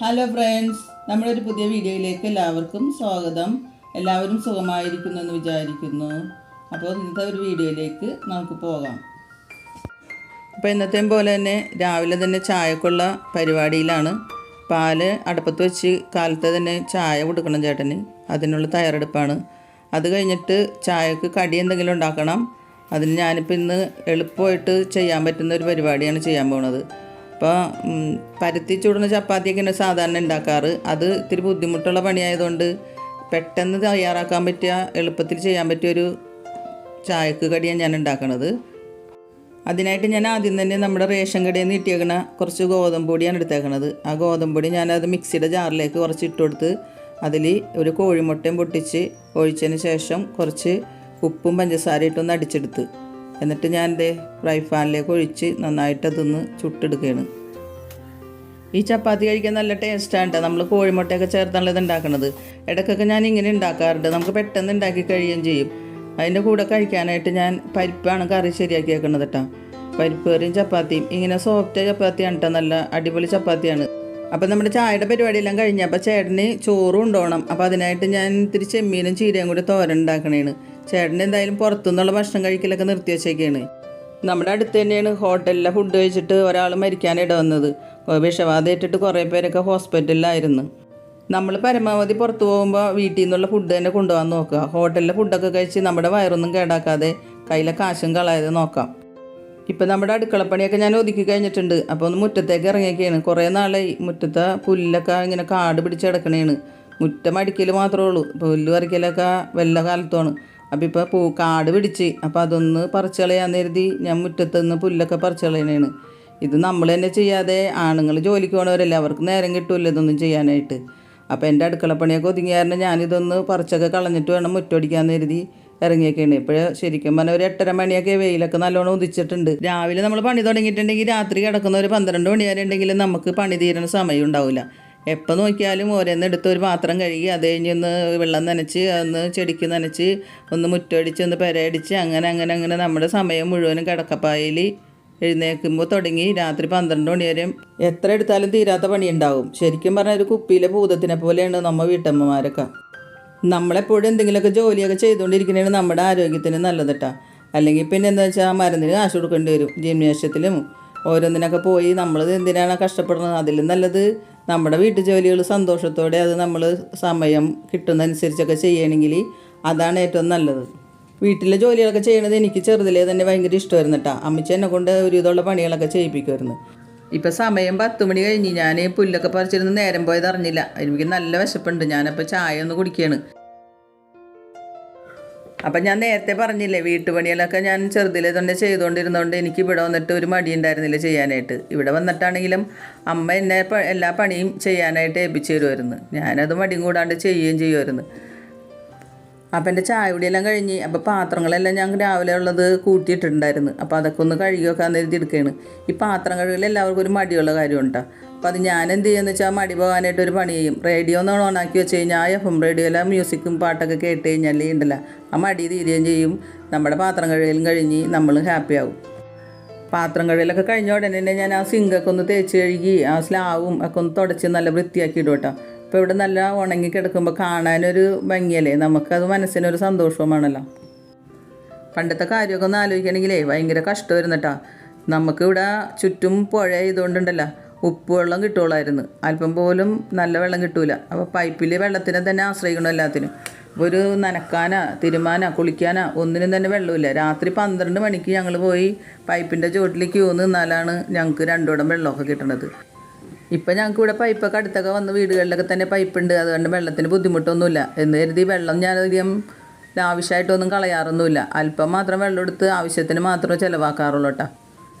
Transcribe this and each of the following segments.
Hello friends, നമ്മുടെ ഒരു പുതിയ വീഡിയോയിലേക്ക് എല്ലാവർക്കും സ്വാഗതം. എല്ലാവരും സുഖമായിരിക്കുന്നു എന്ന് വിചാരിക്കുന്നു. അപ്പോൾ ഇന്നത്തെ ഒരു വീഡിയോയിലേക്ക് നമുക്ക് പോകാം. അപ്പോൾ ഇന്നത്തെയും പോലെ തന്നെ രാവിലെ തന്നെ ചായക്കുള്ള പരിപാടിയിലാണ്. പാല് അടുപ്പത്ത് വെച്ച് കാലത്ത് തന്നെ ചായ കൊടുക്കണം ചേട്ടന്, അതിനുള്ള തയ്യാറെടുപ്പാണ്. അത് കഴിഞ്ഞിട്ട് ചായക്ക് കടി എന്തെങ്കിലും ഉണ്ടാക്കണം. അതിന് ഞാനിപ്പോൾ ഇന്ന് എളുപ്പമായിട്ട് ചെയ്യാൻ പറ്റുന്ന ഒരു പരിപാടിയാണ് ചെയ്യാൻ പോകുന്നത്. അപ്പോൾ പരത്തി ചൂടുന്ന ചപ്പാത്തിയൊക്കെയാണ് സാധാരണ ഉണ്ടാക്കാറ്. അത് ഇത്തിരി ബുദ്ധിമുട്ടുള്ള പണിയായതുകൊണ്ട് പെട്ടെന്ന് തയ്യാറാക്കാൻ പറ്റിയ എളുപ്പത്തിൽ ചെയ്യാൻ പറ്റിയൊരു ചായക്ക് കടിയാണ് ഞാൻ ഉണ്ടാക്കുന്നത്. അതിനായിട്ട് ഞാൻ ആദ്യം തന്നെ നമ്മുടെ റേഷൻ കടയിൽ നിന്ന് കിട്ടിയേക്കണ കുറച്ച് ഗോതമ്പ് പൊടിയാണ് എടുത്തേക്കണത്. ആ ഗോതമ്പ് പൊടി ഞാനത് മിക്സിയുടെ ജാറിലേക്ക് കുറച്ച് ഇട്ട് കൊടുത്ത് അതിൽ ഒരു കോഴിമുട്ടയും പൊട്ടിച്ച് ഒഴിച്ചതിന് ശേഷം കുറച്ച് ഉപ്പും പഞ്ചസാര ഇട്ടൊന്ന് അടിച്ചെടുത്ത് എന്നിട്ട് ഞാൻ ഫ്രൈ പാനിലേക്ക് ഒഴിച്ച് നന്നായിട്ട് അതൊന്ന് ചുട്ടെടുക്കുകയാണ്. ഈ ചപ്പാത്തി കഴിക്കാൻ നല്ല ടേസ്റ്റാണ് കേട്ടോ. നമ്മൾ കോഴിമുട്ടയൊക്കെ ചേർത്താണ് ഇത് ഉണ്ടാക്കുന്നത്. ഇടയ്ക്കൊക്കെ ഞാൻ ഇങ്ങനെ ഉണ്ടാക്കാറുണ്ട്, നമുക്ക് പെട്ടെന്ന് ഉണ്ടാക്കി കഴിയുകയും ചെയ്യും. അതിൻ്റെ കൂടെ കഴിക്കാനായിട്ട് ഞാൻ പരിപ്പാണ് കറി ശരിയാക്കി വെക്കുന്നത് കേട്ടോ. പരിപ്പ് കറിയും ചപ്പാത്തിയും ഇങ്ങനെ സോഫ്റ്റ് ചപ്പാത്തിയാണ് കേട്ടോ, നല്ല അടിപൊളി ചപ്പാത്തിയാണ്. അപ്പോൾ നമ്മുടെ ചായയുടെ പരിപാടിയെല്ലാം കഴിഞ്ഞ് അപ്പോൾ ചേട്ടന് ചോറും കൊണ്ടുപോകണം. അപ്പോൾ അതിനായിട്ട് ഞാൻ ഇത്തിരി ചെമ്മീനും ചീരയും കൂടി തോരൻ ഉണ്ടാക്കണേണ്. ചേട്ടൻ എന്തായാലും പുറത്തുനിന്നുള്ള ഭക്ഷണം കഴിക്കലൊക്കെ നിർത്തി വെച്ചേക്കാണ്. നമ്മുടെ അടുത്ത് തന്നെയാണ് ഹോട്ടലിലെ ഫുഡ് കഴിച്ചിട്ട് ഒരാൾ മരിക്കാനിട വന്നത്. വിഷബാധ ഏറ്റിട്ട് കുറേ പേരൊക്കെ ഹോസ്പിറ്റലിലായിരുന്നു. നമ്മൾ പരമാവധി പുറത്ത് പോകുമ്പോൾ വീട്ടിൽ നിന്നുള്ള ഫുഡ് തന്നെ കൊണ്ടുപോകാൻ നോക്കുക. ഹോട്ടലിലെ ഫുഡൊക്കെ കഴിച്ച് നമ്മുടെ വയറൊന്നും കേടാക്കാതെ കയ്യിലെ കാശും കളയാതെ നോക്കാം. ഇപ്പം നമ്മുടെ അടുക്കളപ്പണിയൊക്കെ ഞാൻ ഒതുക്കി കഴിഞ്ഞിട്ടുണ്ട്. അപ്പോൾ ഒന്ന് മുറ്റത്തേക്ക് ഇറങ്ങിയൊക്കെയാണ്. കുറേ നാളായി മുറ്റത്തെ പുല്ലൊക്കെ ഇങ്ങനെ കാട് പിടിച്ച് കിടക്കണേണ്. മുറ്റം അടിക്കൽ മാത്രമേ ഉള്ളൂ, പുല്ല് പറിക്കലൊക്കെ വല്ല കാലത്തുമാണ്. അപ്പോൾ ഇപ്പോൾ കാട് പിടിച്ച് അപ്പോൾ അതൊന്ന് പറിച്ച് കളയാൻ കരുതി ഞാൻ മുറ്റത്ത് നിന്ന് പുല്ലൊക്കെ പറിച്ച് കളയണേണ്. ഇത് നമ്മൾ തന്നെ ചെയ്യാതെ ആണുങ്ങൾ ജോലിക്ക് പോകണവരല്ലേ, അവർക്ക് നേരം കിട്ടുമല്ലോ ഇതൊന്നും ചെയ്യാനായിട്ട്. അപ്പോൾ എൻ്റെ അടുക്കളപ്പണിയൊക്കെ ഒതുങ്ങി കാരണം ഞാനിതൊന്ന് പറിച്ചൊക്കെ കളഞ്ഞിട്ട് വേണം മുറ്റടിക്കാൻ കരുതി ഇറങ്ങിയൊക്കെയാണ്. ഇപ്പോൾ ശരിക്കും പറഞ്ഞാൽ ഒരു 8:30 മണിയൊക്കെ വെയിലൊക്കെ നല്ലോണം ഉദിച്ചിട്ടുണ്ട്. രാവിലെ നമ്മൾ പണി തുടങ്ങിയിട്ടുണ്ടെങ്കിൽ രാത്രി കിടക്കുന്ന ഒരു 12 മണി വരെ ഉണ്ടെങ്കിൽ നമുക്ക് പണി തീരുന്ന സമയം ഉണ്ടാവില്ല. എപ്പോൾ നോക്കിയാലും ഓരോന്നെടുത്ത് ഒരു പാത്രം കഴുകി അത് കഴിഞ്ഞ് ഒന്ന് വെള്ളം നനച്ച് ഒന്ന് ചെടിക്ക് നനച്ച് ഒന്ന് മുറ്റടിച്ച് ഒന്ന് പെരയടിച്ച് അങ്ങനെ നമ്മുടെ സമയം മുഴുവനും കിടക്കപ്പായയിൽ എഴുന്നേൽക്കുമ്പോൾ തുടങ്ങി രാത്രി 12 മണി വരെ എത്ര എടുത്താലും തീരാത്ത പണിയുണ്ടാവും. ശരിക്കും പറഞ്ഞാൽ ഒരു കുപ്പിയിലെ ഭൂതത്തിനെ പോലെയാണ് നമ്മൾ വീട്ടമ്മമാരൊക്കെ. നമ്മളെപ്പോഴും എന്തെങ്കിലുമൊക്കെ ജോലിയൊക്കെ ചെയ്തുകൊണ്ടിരിക്കുന്നതാണ് നമ്മുടെ ആരോഗ്യത്തിന് നല്ലത് കേട്ടോ. അല്ലെങ്കിൽ പിന്നെ എന്താ വെച്ചാൽ മരുന്നിന് കാശ് കൊടുക്കേണ്ടി വരും. ജിംനേഷ്യത്തിലും ഓരോന്നിനൊക്കെ പോയി നമ്മൾ എന്തിനാണ് കഷ്ടപ്പെടുന്നത്? അതിലും നല്ലത് നമ്മുടെ വീട്ടു ജോലികൾ സന്തോഷത്തോടെ അത് നമ്മൾ സമയം കിട്ടുന്നതനുസരിച്ചൊക്കെ ചെയ്യണമെങ്കിൽ അതാണ് ഏറ്റവും നല്ലത്. വീട്ടിലെ ജോലികളൊക്കെ ചെയ്യണത് എനിക്ക് ചെറുതിലേ തന്നെ ഭയങ്കര ഇഷ്ടമായിരുന്നു കേട്ടോ. അമ്മച്ചി എന്നെ കൊണ്ട് ഒരു ഇതുള്ള പണികളൊക്കെ ചെയ്യിപ്പിക്കുമായിരുന്നു. ഇപ്പം സമയം 10 മണി കഴിഞ്ഞ് ഞാൻ പുല്ലൊക്കെ പറിച്ചിരുന്ന് നേരം പോയത് അറിഞ്ഞില്ല. എനിക്ക് നല്ല വിശപ്പുണ്ട്. ഞാനപ്പോൾ ചായ ഒന്ന് കുടിക്കുകയാണ്. അപ്പം ഞാൻ നേരത്തെ പറഞ്ഞില്ലേ, വീട്ടുപണികളൊക്കെ ഞാൻ ചെറുതിലെ തന്നെ ചെയ്തുകൊണ്ടിരുന്നതുകൊണ്ട് എനിക്ക് ഇവിടെ വന്നിട്ട് ഒരു മടി ഉണ്ടായിരുന്നില്ല ചെയ്യാനായിട്ട്. ഇവിടെ വന്നിട്ടാണെങ്കിലും അമ്മ എന്നെ എല്ലാ പണിയും ചെയ്യാനായിട്ട് ഏൽപ്പിച്ച് തരുമായിരുന്നു. ഞാനത് മടിയും കൂടാണ്ട് ചെയ്യുകയും ചെയ്യുമായിരുന്നു. അപ്പം എൻ്റെ ചായ കുടിയെല്ലാം കഴിഞ്ഞ് അപ്പോൾ പാത്രങ്ങളെല്ലാം ഞാൻ രാവിലെ ഉള്ളത് കൂട്ടിയിട്ടുണ്ടായിരുന്നു. അപ്പോൾ അതൊക്കെ ഒന്ന് കഴുകി വെക്കാൻ നേരത്തെ എടുക്കുകയാണ്. ഈ പാത്രം കഴുകൽ എല്ലാവർക്കും ഒരു മടിയുള്ള കാര്യമുണ്ടോ. അപ്പോൾ അത് ഞാൻ എന്ത് ചെയ്യുമെന്ന് വെച്ചാൽ മടി പോകാനായിട്ട് ഒരു പണി ചെയ്യും. റേഡിയോ ഒന്ന് ഓണാക്കി വെച്ച് കഴിഞ്ഞാൽ FM റേഡിയോയിലെ മ്യൂസിക്കും പാട്ടൊക്കെ കേട്ട് കഴിഞ്ഞാൽ ഉണ്ടല്ലോ ആ മടി തീരുകയും ചെയ്യും. നമ്മുടെ പാത്രം കഴുകലും കഴിഞ്ഞ് നമ്മൾ ഹാപ്പിയാവും. പാത്രം കഴുകലൊക്കെ കഴിഞ്ഞ ഉടനെ തന്നെ ഞാൻ ആ സിങ്കൊക്കെ ഒന്ന് തേച്ച് കഴുകി ആ സ്ലാവും ഒക്കെ ഒന്ന് തുടച്ച് നല്ല വൃത്തിയാക്കി ഇടും കേട്ടോ. ഇപ്പോൾ ഇവിടെ നല്ല ഉണങ്ങി കിടക്കുമ്പോൾ കാണാനൊരു ഭംഗിയല്ലേ, നമുക്കത് മനസ്സിനൊരു സന്തോഷവുമാണല്ലോ. പണ്ടത്തെ കാര്യമൊക്കെ ഒന്ന് ആലോചിക്കണമെങ്കിലേ ഭയങ്കര കഷ്ടമായിരുന്നു കേട്ടോ. നമുക്കിവിടെ ചുറ്റും പുഴ ഇതുകൊണ്ടുണ്ടല്ലോ ഉപ്പ് വെള്ളം കിട്ടുള്ളായിരുന്നു. അല്പം പോലും നല്ല വെള്ളം കിട്ടൂല. അപ്പോൾ പൈപ്പിൽ വെള്ളത്തിനെ തന്നെ ആശ്രയിക്കണം എല്ലാത്തിനും. ഒരു നനക്കാനാ തിരുമാനാ കുളിക്കാനാ ഒന്നിനും തന്നെ വെള്ളമില്ല. രാത്രി 12 മണിക്ക് ഞങ്ങൾ പോയി പൈപ്പിൻ്റെ ചുവട്ടിൽ ക്യൂ നിന്നാലാണ് ഞങ്ങൾക്ക് 2 കുടം വെള്ളമൊക്കെ കിട്ടണത്. ഇപ്പം ഞങ്ങൾക്ക് ഇവിടെ പൈപ്പൊക്കെ അടുത്തൊക്കെ വന്ന് വീടുകളിലൊക്കെ തന്നെ പൈപ്പുണ്ട്. അതുകൊണ്ട് വെള്ളത്തിന് ബുദ്ധിമുട്ടൊന്നുമില്ല എന്ന് കരുതി വെള്ളം ഞാനധികം ലാവിഷായിട്ടൊന്നും കളയാറൊന്നുമില്ല. അല്പം മാത്രം വെള്ളം എടുത്ത് ആവശ്യത്തിന് മാത്രമേ ചിലവാക്കാറുള്ളൂ കേട്ടോ.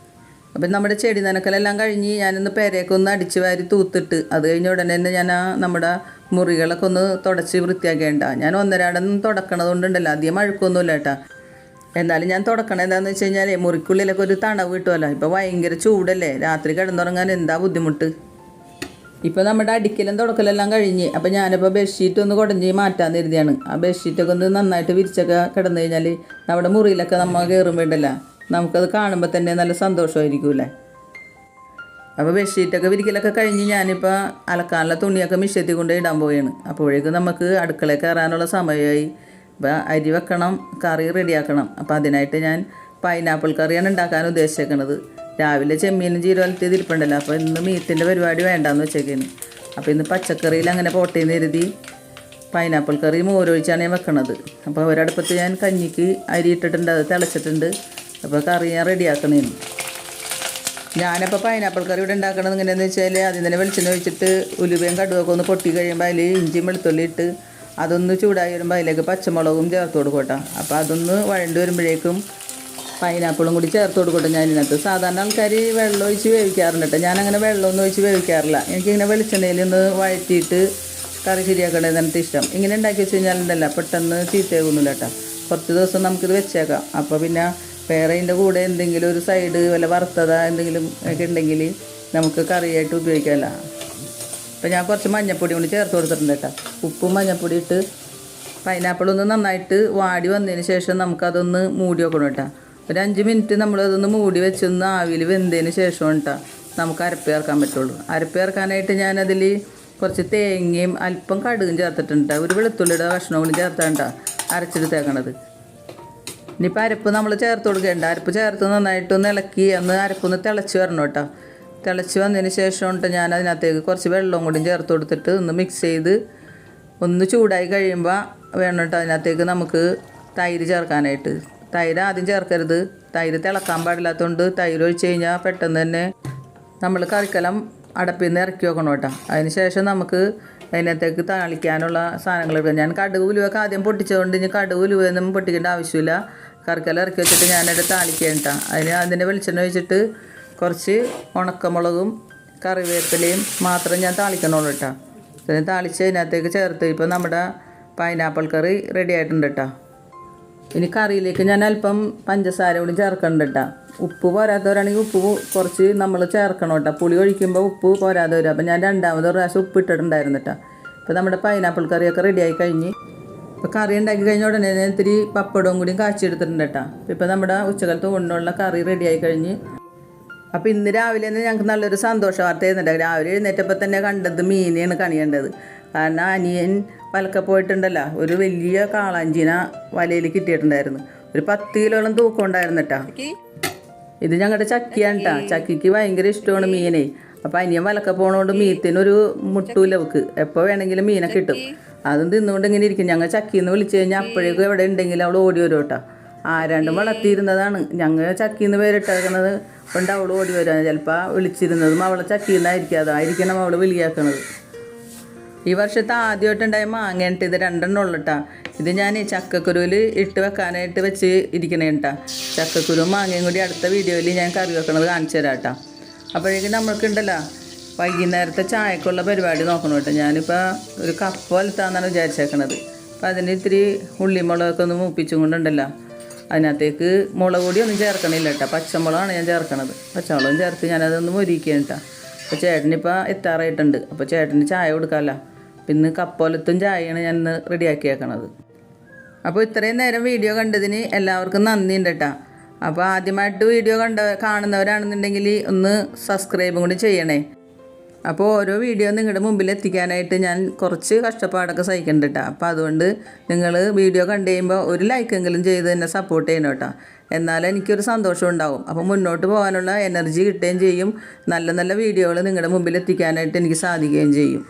അപ്പം നമ്മുടെ ചെടി നനക്കലെല്ലാം കഴിഞ്ഞ് ഞാനൊന്ന് പെരയൊക്കെ ഒന്ന് അടിച്ച് വാരി തൂത്തിട്ട് അത് കഴിഞ്ഞ ഉടനെ തന്നെ ഞാൻ നമ്മുടെ മുറികളൊക്കെ ഒന്ന് തുടച്ച് വൃത്തിയാക്കേണ്ട. ഞാൻ 1-2 തുടക്കണത് കൊണ്ടുണ്ടല്ലോ അധികം അഴുക്കൊന്നുമില്ല കേട്ടോ. എന്നാലും ഞാൻ തുടക്കണം എന്താണെന്ന് വെച്ച് കഴിഞ്ഞാൽ മുറിക്കുള്ളിലൊക്കെ ഒരു തണവ് കിട്ടുമല്ലോ. ഇപ്പോൾ ഭയങ്കര ചൂടല്ലേ, രാത്രി കിടന്നുറങ്ങാൻ എന്താ ബുദ്ധിമുട്ട്. ഇപ്പോൾ നമ്മുടെ അടിക്കലും തുടക്കലെല്ലാം കഴിഞ്ഞ് അപ്പോൾ ഞാനിപ്പോൾ ബെഡ്ഷീറ്റ് ഒന്ന് കുടഞ്ഞ് മാറ്റാൻ കരുതിയാണ്. ആ ബെഡ്ഷീറ്റൊക്കെ ഒന്ന് നന്നായിട്ട് വിരിച്ചൊക്കെ കിടന്നു കഴിഞ്ഞാൽ നമ്മുടെ മുറിയിലൊക്കെ നമ്മൾ കയറുമ്പോൾ ഉണ്ടല്ലോ നമുക്കത് കാണുമ്പോൾ തന്നെ നല്ല സന്തോഷമായിരിക്കും അല്ലേ. അപ്പോൾ ബെഡ്ഷീറ്റൊക്കെ വിരിക്കലൊക്കെ കഴിഞ്ഞ് ഞാനിപ്പോൾ അലക്കാനുള്ള തുണിയൊക്കെ മിഷ്യത്തിൽ കൊണ്ട് ഇടാൻ പോവുകയാണ്. അപ്പോഴേക്കും നമുക്ക് അടുക്കളയിൽ കയറാനുള്ള സമയമായി. ഇപ്പോൾ അരി വെക്കണം, കറി റെഡിയാക്കണം. അപ്പോൾ അതിനായിട്ട് ഞാൻ പൈനാപ്പിൾ കറിയാണ് ഉണ്ടാക്കാൻ ഉദ്ദേശിക്കുന്നത്. രാവിലെ ചെമ്മീനും ജീരകത്തിയത് ഇരിപ്പുണ്ടല്ലോ, അപ്പോൾ ഇന്ന് മീറ്റിൻ്റെ പരിപാടി വേണ്ടാന്ന് വെച്ചേക്കാണ്. അപ്പോൾ ഇന്ന് പച്ചക്കറിയിൽ അങ്ങനെ പോട്ടേന്ന് കരുതി പൈനാപ്പിൾ കറി മോരൊഴിച്ചാണ് ഞാൻ വെക്കണത്. അപ്പോൾ ഒരടുപ്പത്ത് ഞാൻ കഞ്ഞിക്ക് അരി ഇട്ടിട്ടുണ്ട്, അത് തിളച്ചിട്ടുണ്ട്. അപ്പോൾ കറി ഞാൻ റെഡിയാക്കണേന്. ഞാനപ്പോൾ പൈനാപ്പിൾ കറി ഇവിടെ ഉണ്ടാക്കണത് എങ്ങനെയാണെന്ന് വെച്ചാൽ അതിൽ തന്നെ വെളിച്ചെണ്ണ ഒഴിച്ചിട്ട് ഉലുവയും കടുവൊക്കെ ഒന്ന് പൊട്ടി കഴിയുമ്പോൾ അതിൽ ഇഞ്ചിയും വെളുത്തുള്ളി ഇട്ട് അതൊന്ന് ചൂടായി വരുമ്പോൾ അതിലേക്ക് പച്ചമുളകും ചേർത്ത് കൊടുക്കട്ടെ. അപ്പോൾ അതൊന്ന് വഴണ്ട് വരുമ്പോഴേക്കും പൈനാപ്പിളും കൂടി ചേർത്ത് കൊടുക്കട്ടെ. ഞാനിതിനകത്ത് സാധാരണ ആൾക്കാർ വെള്ളം ഒഴിച്ച് വേവിക്കാറുണ്ട് കേട്ടോ. ഞാനങ്ങനെ വെള്ളമൊന്നും ഒഴിച്ച് വേവിക്കാറില്ല. എനിക്കിങ്ങനെ വെളിച്ചെണ്ണയിൽ ഒന്ന് വഴറ്റിയിട്ട് കറി ശരിയാക്കേണ്ടത് എനിക്ക് ഇഷ്ടം. ഇങ്ങനെ ഉണ്ടാക്കി വെച്ച് കഴിഞ്ഞാൽ ഉണ്ടല്ല പെട്ടെന്ന് ചീത്തയാകുന്നില്ല കേട്ടോ. കുറച്ച് ദിവസം നമുക്കിത് വെച്ചേക്കാം. അപ്പോൾ പിന്നെ വേറെ ഇതിൻ്റെ കൂടെ എന്തെങ്കിലും ഒരു സൈഡ് വല്ല വറുത്തത എന്തെങ്കിലും ഒക്കെ ഉണ്ടെങ്കിൽ നമുക്ക് കറിയായിട്ട് ഉപയോഗിക്കാമല്ലോ. അപ്പോൾ ഞാൻ കുറച്ച് മഞ്ഞൾപ്പൊടി കൊണ്ട് ചേർത്ത് കൊടുത്തിട്ടുണ്ട് കേട്ടോ. ഉപ്പും മഞ്ഞൾപ്പൊടി ഇട്ട് പൈനാപ്പിളൊന്ന് നന്നായിട്ട് വാടി വന്നതിന് ശേഷം നമുക്കതൊന്ന് മൂടി വെക്കണം കേട്ടോ. ഒരു 5 മിനിറ്റ് നമ്മളതൊന്ന് മൂടി വെച്ചൊന്ന് ആവിയിൽ വെന്തതിന് ശേഷം കേട്ടോ നമുക്ക് അരപ്പ് ചേർക്കാൻ പറ്റുള്ളൂ. അരപ്പ് ചേർക്കാനായിട്ട് ഞാനതിൽ കുറച്ച് തേങ്ങയും അല്പം കടുകും ചേർത്തിട്ടുണ്ട്. ഒരു വെളുത്തുള്ളിയുടെ കഷ്ണം കൂടി ചേർത്താണ്ട അരച്ചെടുത്തേക്കണത്. ഇനിയിപ്പോൾ അരപ്പ് നമ്മൾ ചേർത്ത് കൊടുക്കേണ്ട. അരപ്പ് ചേർത്ത് നന്നായിട്ടൊന്ന് ഇളക്കി ഒന്ന് അരപ്പൊന്ന് തിളച്ച് വരണം കേട്ടോ. തിളച്ച് വന്നതിന് ശേഷം കേട്ടോ ഞാൻ അതിനകത്തേക്ക് കുറച്ച് വെള്ളവും കൂടി ചേർത്ത് കൊടുത്തിട്ട് ഒന്ന് മിക്സ് ചെയ്ത് ഒന്ന് ചൂടായി കഴിയുമ്പോൾ വേണം കേട്ടോ അതിനകത്തേക്ക് നമുക്ക് തൈര് ചേർക്കാനായിട്ട്. തൈര് ആദ്യം ചേർക്കരുത്. തൈര് തിളക്കാൻ പാടില്ലാത്തതുകൊണ്ട് തൈര് ഒഴിച്ച് കഴിഞ്ഞാൽ പെട്ടെന്ന് തന്നെ നമ്മൾ കറിക്കലം അടപ്പിൽ നിന്ന് ഇറക്കി വെക്കണം കേട്ടോ. അതിന് ശേഷം നമുക്ക് അതിനകത്തേക്ക് താളിക്കാനുള്ള സാധനങ്ങൾ എടുക്കാം. ഞാൻ കടുക് ഉലുവൊക്കെ ആദ്യം പൊട്ടിച്ചതുകൊണ്ട് ഇനി കടുക് ഉലുവൊന്നും പൊട്ടിക്കേണ്ട ആവശ്യമില്ല. കറിക്കലം ഇറക്കി വെച്ചിട്ട് ഞാനത് താളിക്കാം കേട്ടോ. അതിൻ്റെ വെളിച്ചെണ്ണ ഒഴിച്ചിട്ട് കുറച്ച് ഉണക്കമുളകും കറിവേപ്പിലയും മാത്രം ഞാൻ താളിക്കണുള്ളൂ കേട്ടോ. പിന്നെ താളിച്ച് അതിനകത്തേക്ക് ചേർത്ത് ഇപ്പോൾ നമ്മുടെ പൈനാപ്പിൾ കറി റെഡി ആയിട്ടുണ്ട് കേട്ടോ. ഇനി കറിയിലേക്ക് ഞാൻ അല്പം പഞ്ചസാര കൂടി ചേർക്കുന്നുണ്ട് കേട്ടോ. ഉപ്പ് പോരാത്തവരാണെങ്കിൽ ഉപ്പ് കുറച്ച് നമ്മൾ ചേർക്കണം കേട്ടോ. പുളി ഒഴിക്കുമ്പോൾ ഉപ്പ് പോരാതെ വരും. അപ്പോൾ ഞാൻ രണ്ടാമത് പ്രാവശ്യം ഉപ്പ് ഇട്ടിട്ടുണ്ടായിരുന്നു കേട്ടോ. ഇപ്പോൾ നമ്മുടെ പൈനാപ്പിൾ കറിയൊക്കെ റെഡിയായി കഴിഞ്ഞ് ഇപ്പോൾ കറി ഉണ്ടാക്കി കഴിഞ്ഞ ഉടനെ ഞാൻ ഇത്തിരി പപ്പടവും കൂടി കാച്ചിയെടുത്തിട്ടുണ്ട് കേട്ടോ. ഇപ്പോൾ നമ്മുടെ ഉച്ചകാലത്ത് ഊണിനുള്ള കറി റെഡിയായി കഴിഞ്ഞ്. അപ്പോൾ ഇന്ന് രാവിലെ തന്നെ ഞങ്ങൾക്ക് നല്ലൊരു സന്തോഷ വാർത്ത ആയിരുന്നുണ്ട്. രാവിലെ എഴുന്നേറ്റപ്പോൾ തന്നെ കണ്ടത് മീനെയാണ് കണിയേണ്ടത്. കാരണം അനിയൻ വലക്ക പോയിട്ടുണ്ടല്ലോ, ഒരു വലിയ കാളാഞ്ചീന വലയിൽ കിട്ടിയിട്ടുണ്ടായിരുന്നു. ഒരു 10 കിലോളം തൂക്കം ഉണ്ടായിരുന്നു കേട്ടോ. ഇത് ഞങ്ങളുടെ ചക്കിയാണ് കേട്ടോ. ചക്കിക്ക് ഭയങ്കര ഇഷ്ടമാണ് മീനെ. അപ്പോൾ അനിയൻ വലക്ക പോകണോണ്ട് മീത്തിനൊരു മുട്ടൂലവക്ക് എപ്പോൾ വേണമെങ്കിലും മീനെ കിട്ടും. അതും തിന്നുകൊണ്ട് ഇങ്ങനെ ഇരിക്കും. ഞങ്ങൾ ചക്കിന്ന് വിളിച്ചു കഴിഞ്ഞാൽ അപ്പോഴേക്കും എവിടെ ഉണ്ടെങ്കിലും അവൾ ഓടി വരും കേട്ടോ. ആരാണ്ടും വളർത്തിയിരുന്നതാണ്. ഞങ്ങൾ ചക്കിന്ന് പേരിട്ടേക്കുന്നത് കൊണ്ട് അവൾ ഓടി വരാൻ ചിലപ്പോൾ വിളിച്ചിരുന്നതും അവളെ ചക്കിന്നായിരിക്കും. അതായിരിക്കണം അവൾ വിളിയാക്കണത്. ഈ വർഷത്തെ ആദ്യമായിട്ടുണ്ടായ മാങ്ങയിട്ട് ഇത് 2 ഉള്ളു കേട്ടോ. ഇത് ഞാൻ ചക്കക്കുരുവിൽ ഇട്ട് വെക്കാനായിട്ട് വെച്ച് ഇരിക്കണേ കേട്ടോ. ചക്കക്കുരുവും മാങ്ങയും കൂടി അടുത്ത വീഡിയോയിൽ ഞാൻ കറി വെക്കണത് കാണിച്ചു തരാം കേട്ടോ. അപ്പോഴേക്കും നമ്മൾക്കുണ്ടല്ലോ വൈകുന്നേരത്തെ ചായക്കുള്ള പരിപാടി നോക്കണം കേട്ടോ. ഞാനിപ്പോൾ ഒരു കപ്പ് പോലത്താന്നാണ് വിചാരിച്ചേക്കണത്. അപ്പോൾ അതിന് ഇത്തിരി ഉള്ളിമുളകൊക്കെ ഒന്ന് മൂപ്പിച്ചും കൊണ്ടുണ്ടല്ലോ അതിനകത്തേക്ക് മുളക് പൊടി ഒന്നും ചേർക്കണില്ല കേട്ടോ. പച്ചമുളകാണ് ഞാൻ ചേർക്കണത്. പച്ചമുളകും ചേർത്ത് ഞാനതൊന്ന് മൊരിക്കുകയാണ് കേട്ടോ. അപ്പോൾ ചേട്ടനിപ്പോൾ എത്താറായിട്ടുണ്ട്. അപ്പോൾ ചേട്ടന് ചായ കൊടുക്കാമല്ലോ. പിന്നെ കപ്പോലത്തും ചായയാണ് ഞാൻ ഇന്ന് റെഡിയാക്കിയേക്കണത്. അപ്പോൾ ഇത്രയും നേരം വീഡിയോ കണ്ടതിന് എല്ലാവർക്കും നന്ദിയുണ്ട് കേട്ടോ. അപ്പോൾ ആദ്യമായിട്ട് വീഡിയോ കാണുന്നവരാണെന്നുണ്ടെങ്കിൽ ഒന്ന് സബ്സ്ക്രൈബും കൂടി ചെയ്യണേ. അപ്പോൾ ഓരോ വീഡിയോ നിങ്ങളുടെ മുമ്പിൽ എത്തിക്കാനായിട്ട് ഞാൻ കുറച്ച് കഷ്ടപ്പാടൊക്കെ സഹിക്കുന്നുണ്ട് കേട്ടോ. അപ്പോൾ അതുകൊണ്ട് നിങ്ങൾ വീഡിയോ കണ്ടു കഴിയുമ്പോൾ ഒരു ലൈക്കെങ്കിലും ചെയ്ത് എന്നെ സപ്പോർട്ട് ചെയ്യണം കേട്ടോ. എന്നാലും എനിക്കൊരു സന്തോഷം ഉണ്ടാവും. അപ്പോൾ മുന്നോട്ട് പോകാനുള്ള എനർജി കിട്ടുകയും ചെയ്യും. നല്ല നല്ല വീഡിയോകൾ നിങ്ങളുടെ മുമ്പിൽ എത്തിക്കാനായിട്ട് എനിക്ക് സാധിക്കുകയും ചെയ്യും.